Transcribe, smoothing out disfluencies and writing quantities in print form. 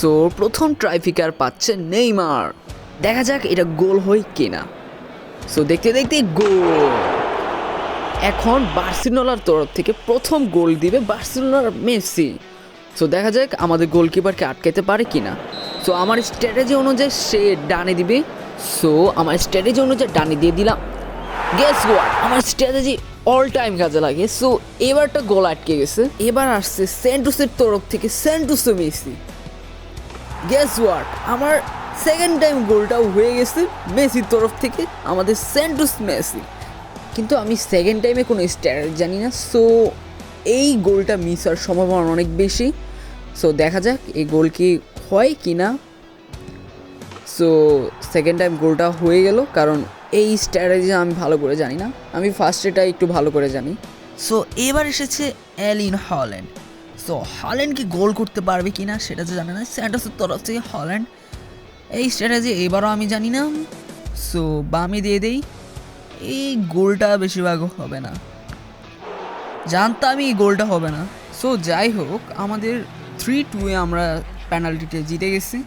So প্রথম ট্রাইফিকার পাচ্ছে Neymar. দেখা যাক এটা গোল হয় কিনা। সো দেখতে দেখতে গোল। এখন বার্সেলোনার তরফ থেকে প্রথম গোল দিবে বার্সেলোনার মেসি। সো দেখা যাক আমাদের গোলকিপারকে আটকাতে পারে কিনা। সো আমার স্ট্র্যাটেজি অনুযায়ী সে ডানে দিবে। সো আমার স্ট্র্যাটেজি অনুযায়ী ডানে দিয়ে দিলাম। গেস হোয়াট, আমার স্ট্র্যাটেজি অল টাইম কাজে লাগে। সো এবারটা গোল আটকে গেছে। এবার আসছে সেন্টোসের তরফ থেকে সেন্টোসো মেসি। গেস হোয়াট, আমার সেকেন্ড টাইম গোলটাও হয়ে গেছে মেসির তরফ থেকে, আমাদের সেন্টোস মেসি। কিন্তু আমি সেকেন্ড টাইমে কোনো স্ট্র্যাটেজি জানি না। সো এই গোলটা মিস হওয়ার সম্ভাবনা অনেক বেশি। সো দেখা যাক এই গোল কি হয় কি না। সো সেকেন্ড টাইম গোলটা হয়ে গেল, কারণ এই স্ট্র্যাটেজি আমি ভালো করে জানি না। আমি ফার্স্টেটা একটু ভালো করে জানি। সো এবার এসেছে এলিন হল্যান্ড। সো হল্যান্ড কি গোল করতে পারবে কি না সেটা তো জানে না স্যান্টোসের তরফ থেকে হল্যান্ড। এই স্ট্র্যাটেজি এবারও আমি জানি না। সো বামে দিয়ে দেই। এই গোলটা বেশিরভাগ হবে না, জানতামই এই গোলটা হবে না। সো যাই হোক, আমাদের 3-2 আমরা পেনাল্টিতে জিতে গেছি।